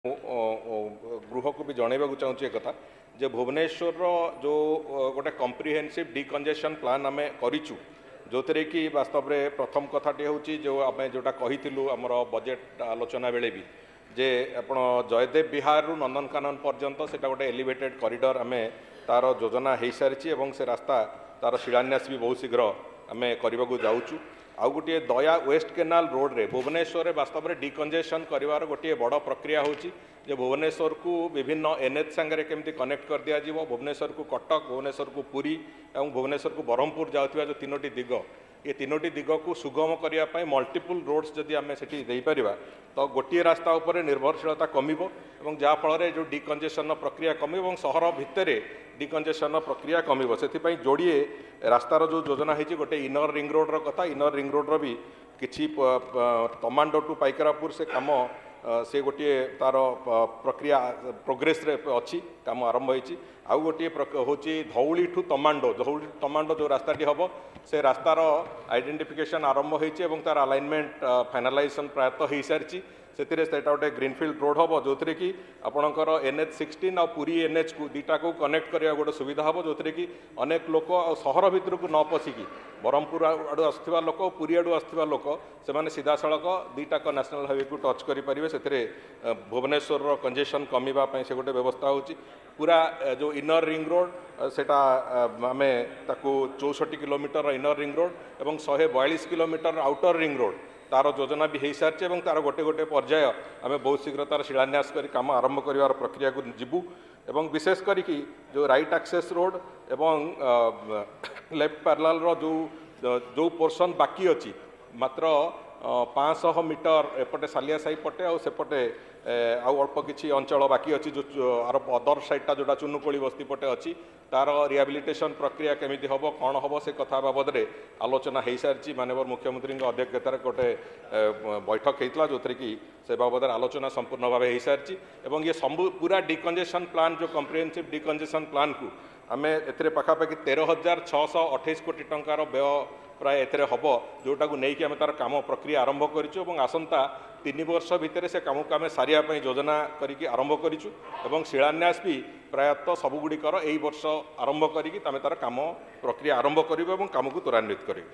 गृह को भी जनवाक चाहूँगी एक जे भुवनेश्वर जो गोटे कम्प्रिहेन्सिव डिकंजेशन प्लान आम करूँ जो थे कि वास्तव में प्रथम कथाटी हूँ जो आम जोटा कही आमर बजेट आलोचना बेले भी जे आपण जयदेव विहार रु नंदनकानन पर्यंत से गोटे एलिवेटेड कॉरिडोर आम तार योजना हो सारी से रास्ता तार शिलान्यास भी बहुत शीघ्र आम करने को जाऊँ आउ गोटे दया वेस्ट केनाल रोड रे भुवनेश्वर वास्तव में डिकंजेशन कर गोटे बड़ प्रक्रिया होची जे भुवनेश्वर को विभिन्न एनएच सांगे केमती कनेक्ट कर दिया जीवो भुवनेश्वर को कटक भुवनेश्वर को पुरी और भुवनेश्वर को ब्रह्मपुर जाऊँगा जो तीनोटी दिग ये तीनोटी दिग को सुगम करने मल्टीपल रोड्स जदि आम से तो गोटे रास्ता उपर निर्भरशीलता कमिबो एवं जहाँफल जो डिकंजेशन प्रक्रिया कमिबो सहर भितर डिकंजेशन प्रक्रिया कमिबो से जोड़िए रास्तार जो योजना होती गोटे इनर रिंग रोड कथा इनर रिंग रोड भी किसी तमांडो टू पाइकरापुर से कम से गोटे तार प्रक्रिया प्रोग्रेस रे अच्छी काम आरंभ होती आउ गोटे हूँ धौली ठू तमांडो जो रास्ताटी हम से रास्तार आइडेंटिफिकेशन आरंभ होती तार अलाइनमेंट फाइनालाइजेशन प्रायतः हो सारी से गोटे ग्रीनफिल्ड रोड हम जो थे कि आपणकर NH16 और पुरी NH को दुटा को कनेक्ट करने गोटे सुविधा हम जो थे कि अनेक लोक सहर भितर को न पशिकी ब्रह्मपुर आड़ू आसुवा लोक पुरी आड़ू आसुवा लोक से सीधा सड़क दुटाक नेशनल हाईवे को टच करेंगे से भुवनेश्वर कंजेशन कमिवाई से गोटे व्यवस्था होची पूरा जो इनर रिंग रोड सेटा आम ताकू 64 किलोमीटर इनर रिंग रोड और 142 किलोमीटर आउटर रिंग रोड तार योजना भी हो सारी तार गोटे गोटे पर्याय आम बहुत शीघ्र तार शिलान्यास कर काम आरंभ कर प्रक्रिया को जीवु एवं विशेष करी जो राइट एक्सेस रोड एवं लेफ्ट पैरेलल जो पोर्शन बाकी अच्छी मात्र 500 मीटर एपटे सालिया साही पटे और सेपटे आउ अल्प किसी अंचल बाकी अच्छी जो आर अदर साइडटा जोटा चुनुकोली बस्ती पटे अच्छी तार रिहाबिलिटेशन प्रक्रिया केमिति हम कौन हम से कथा बाबद में आलोचना हो सारी माननीय मुख्यमंत्री अध्यक्षतार गोटे बैठक होता जो थे कि से बाबद आलोचना संपूर्ण भाव हो सारी ये सब पूरा डिकंजेशन प्लान जो कम्प्रिहेन्सिव डिकंजेशन प्लान को आम ए पाखापाखि 13,628 कोटी टंकार व्यय प्राय हम जोटा को लेकिन आम तार काम प्रक्रिया आरंभ करूँ आसंता 3 वर्ष भितर से काम को आम सारे योजना करके आरंभ करूँ शिलान्यास भी प्रायतः सबुगुड़िकर यही वर्ष आरंभ करके तार काम प्रक्रिया आरंभ करूँ काम को त्वरान्वित करूँ।